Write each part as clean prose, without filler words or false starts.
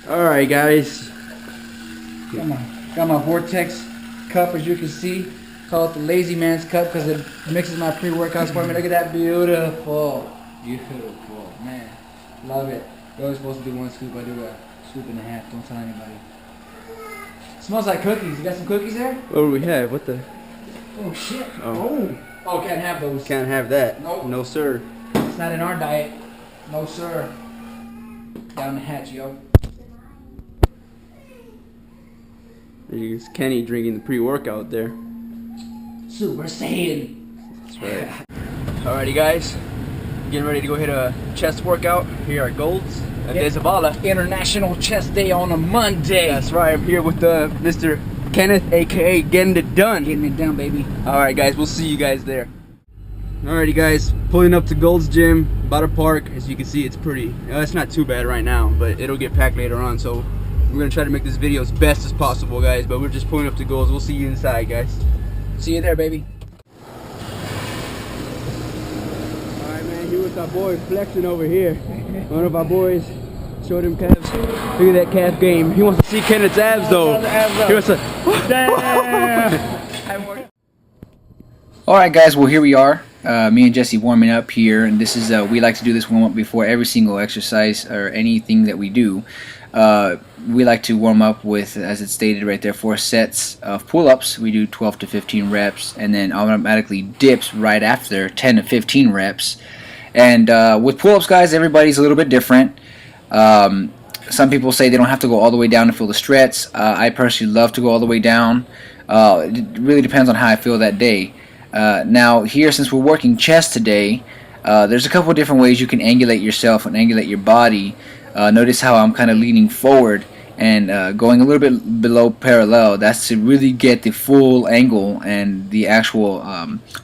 Alright guys. Got my Vortex cup, as you can see. Call it the lazy man's cup because it mixes my pre-workouts for me. Look at that, beautiful. Beautiful, man. Love it. You're only supposed to do one scoop. I do a scoop and a half. Don't tell anybody. Smells like cookies. You got some cookies there? What do we have? What the? Oh shit. Oh, can't have those. Can't have that. Nope. No sir. It's not in our diet. No sir. Down the hatch, yo. There's Kenny drinking the pre-workout there. Super Saiyan. That's right. Alrighty guys, getting ready to go hit a chest workout here at Gold's at Desabala. International Chest Day on a Monday. That's right, I'm here with Mr. Kenneth, aka Getting It Done. Getting it done, baby. Alright guys, we'll see you guys there. Alrighty guys, pulling up to Gold's Gym, by the park. As you can see, it's pretty, it's not too bad right now, but it'll get packed later on, so we're gonna try to make this video as best as possible, guys, but we're just pulling up to Gold's. We'll see you inside, guys. See you there, baby. Alright man, here with our boy flexing over here. One of our boys showed him calves. Look at that calf game. He wants to see Kenneth's abs though. He wants to, damn! Alright guys, well here we are, me and Jesse warming up here, and this is, we like to do this warm up before every single exercise or anything that we do. We like to warm up with, as it stated right there, 4 sets of pull-ups. We do 12 to 15 reps, and then automatically dips right after 10 to 15 reps. And with pull-ups, guys, everybody's a little bit different. Some people say they don't have to go all the way down to feel the stretch. I personally love to go all the way down. It really depends on how I feel that day. Now here, since we're working chest today, there's a couple of different ways you can angulate yourself and angulate your body. Notice how I'm kind of leaning forward and going a little bit below parallel. That's to really get the full angle and the actual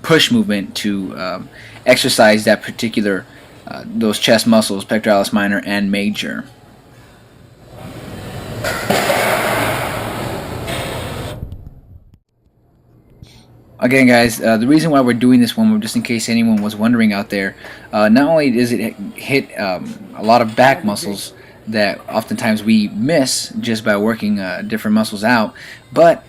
push movement to exercise that particular those chest muscles, pectoralis minor and major. Again guys, the reason why we're doing this one, just in case anyone was wondering out there, not only does it hit a lot of back muscles that oftentimes we miss just by working different muscles out, but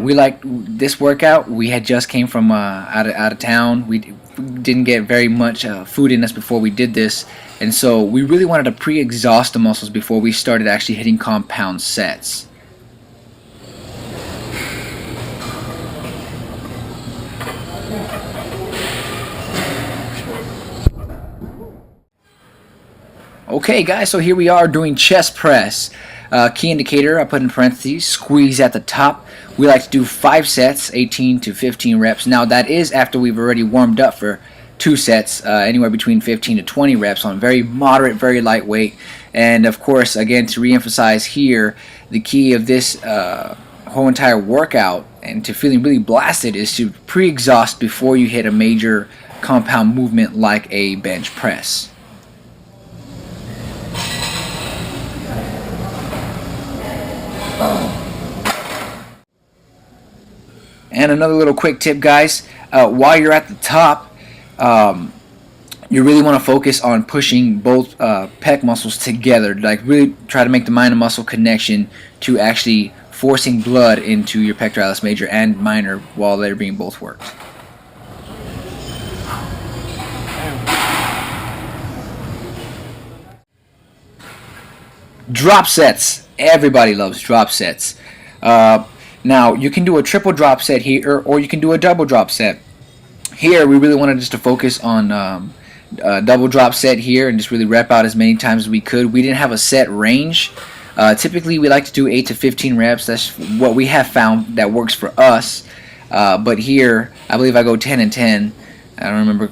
we like this workout. We had just came from out of town. We didn't get very much food in us before we did this, and so we really wanted to pre-exhaust the muscles before we started actually hitting compound sets. Okay guys, so here we are doing chest press. Key indicator I put in parentheses, squeeze at the top. We like to do 5 sets, 18 to 15 reps. Now that is after we've already warmed up for 2 sets, anywhere between 15 to 20 reps on very moderate, very lightweight. And of course, again, to re-emphasize here, the key of this whole entire workout and to feeling really blasted is to pre-exhaust before you hit a major compound movement like a bench press. And another little quick tip, guys, while you're at the top, you really want to focus on pushing both pec muscles together. Like really try to make the mind and muscle connection to actually forcing blood into your pectoralis major and minor while they're being both worked. Drop sets. Everybody loves drop sets. Now you can do a triple drop set here, or you can do a double drop set. Here we really wanted just to focus on a double drop set here and just really rep out as many times as we could. We didn't have a set range. Typically we like to do 8 to 15 reps. That's what we have found that works for us. But here I believe I go 10 and 10. I don't remember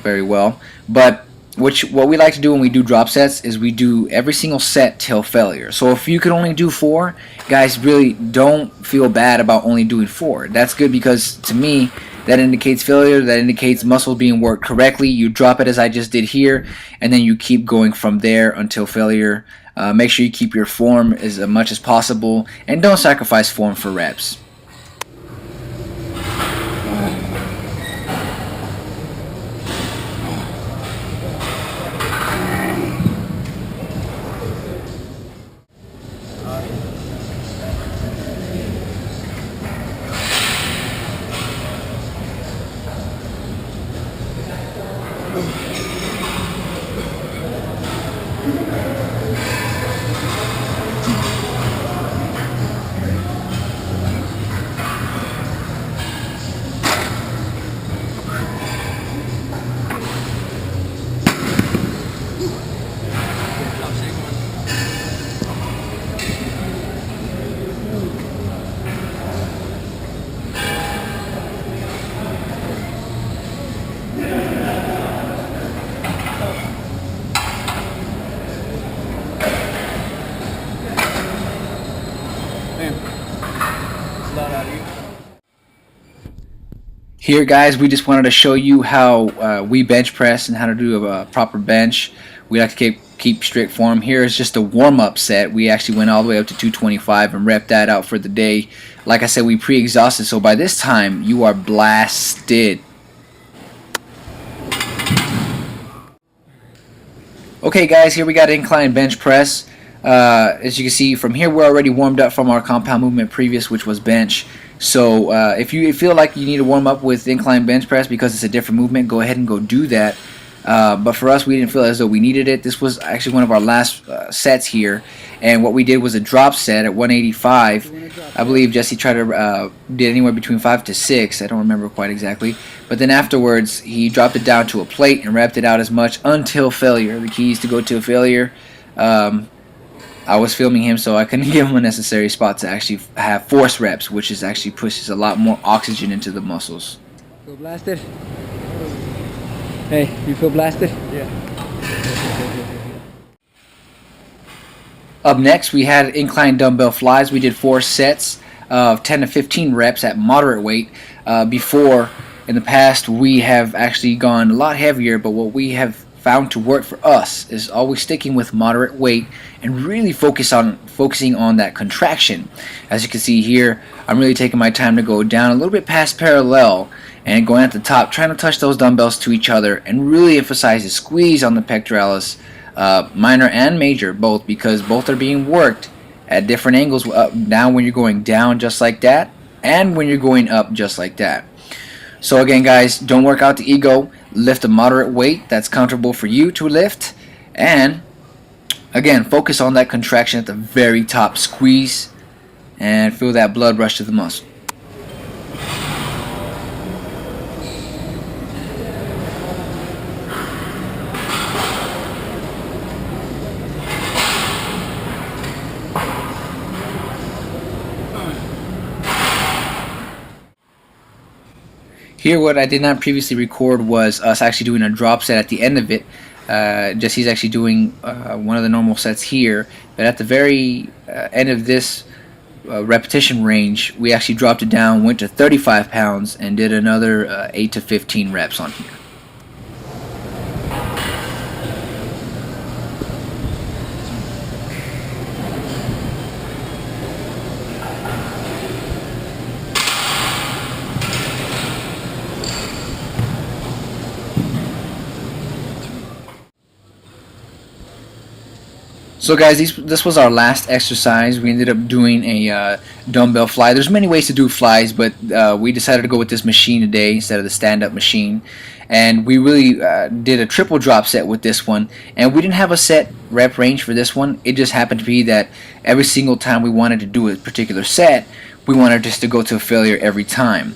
very well. But what we like to do when we do drop sets is we do every single set till failure. So if you can only do 4, guys, really don't feel bad about only doing 4. That's good because to me that indicates failure, that indicates muscle being worked correctly. You drop it as I just did here, and then you keep going from there until failure. Make sure you keep your form as much as possible and don't sacrifice form for reps. Here, guys, we just wanted to show you how we bench press and how to do a proper bench. We like to keep strict form. Here is just a warm-up set. We actually went all the way up to 225 and repped that out for the day. Like I said, we pre-exhausted, so by this time you are blasted. Okay, guys, here we got incline bench press. As you can see from here, we're already warmed up from our compound movement previous, which was bench. So if you feel like you need to warm up with incline bench press because it's a different movement, go ahead and go do that. But for us, we didn't feel as though we needed it. This was actually one of our last sets here, and what we did was a drop set at 185. I believe Jesse tried to did anywhere between 5 to 6. I don't remember quite exactly. But then afterwards, he dropped it down to a plate and wrapped it out as much until failure. The key is to go to failure. I was filming him, so I couldn't give him a necessary spot to actually have force reps, which is actually pushes a lot more oxygen into the muscles. Feel blasted? Hey, you feel blasted? Yeah. Up next, we had incline dumbbell flies. We did 4 sets of 10 to 15 reps at moderate weight. Before, in the past, we have actually gone a lot heavier, but what we have found to work for us is always sticking with moderate weight and really focusing on that contraction. As you can see here, I'm really taking my time to go down a little bit past parallel and going at the top, trying to touch those dumbbells to each other and really emphasize the squeeze on the pectoralis, minor and major, both, because both are being worked at different angles, up, down when you're going down just like that, and when you're going up just like that. So again, guys, don't work out the ego. Lift a moderate weight that's comfortable for you to lift, and again, focus on that contraction at the very top. Squeeze and feel that blood rush to the muscle. Here, what I did not previously record was us actually doing a drop set at the end of it. Jesse's actually doing one of the normal sets here, but at the very end of this repetition range, we actually dropped it down, went to 35 pounds, and did another 8 to 15 reps on here. So guys, this was our last exercise. We ended up doing a dumbbell fly. There's many ways to do flies, but we decided to go with this machine today instead of the stand-up machine. And we really did a triple drop set with this one. And we didn't have a set rep range for this one. It just happened to be that every single time we wanted to do a particular set, we wanted just to go to a failure every time.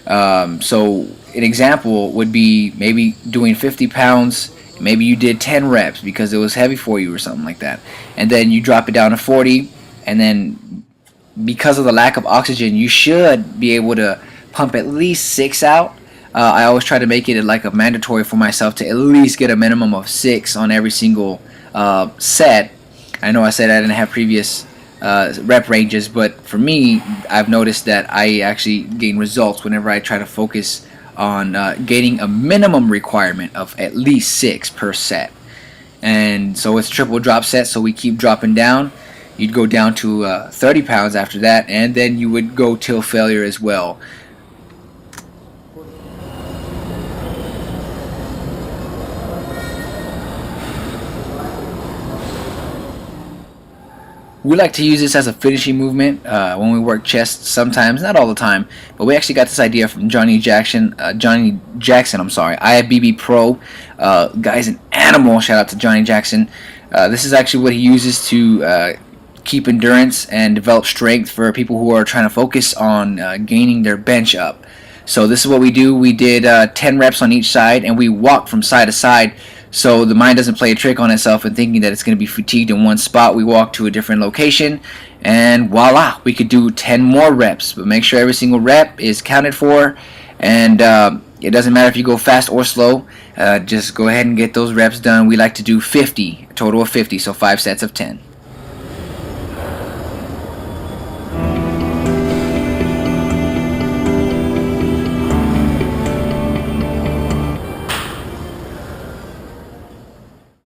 So an example would be maybe doing 50 pounds. Maybe you did 10 reps because it was heavy for you or something like that. And then you drop it down to 40, and then because of the lack of oxygen, you should be able to pump at least 6 out. I always try to make it like a mandatory for myself to at least get a minimum of 6 on every single set. I know I said I didn't have previous rep ranges, but for me, I've noticed that I actually gain results whenever I try to focus on gaining a minimum requirement of at least 6 per set. And so it's triple drop set, so we keep dropping down. You'd go down to 30 pounds after that, and then you would go till failure as well. We like to use this as a finishing movement when we work chest sometimes, not all the time, but we actually got this idea from Johnny Jackson, IFBB Pro. Guy's an animal, shout out to Johnny Jackson. This is actually what he uses to keep endurance and develop strength for people who are trying to focus on gaining their bench up. So this is what we do. We did 10 reps on each side, and we walk from side to side. So the mind doesn't play a trick on itself and thinking that it's going to be fatigued in one spot. We walk to a different location, and voila, we could do 10 more reps. But make sure every single rep is counted for, and it doesn't matter if you go fast or slow. Just go ahead and get those reps done. We like to do 50, a total of 50, so 5 sets of 10.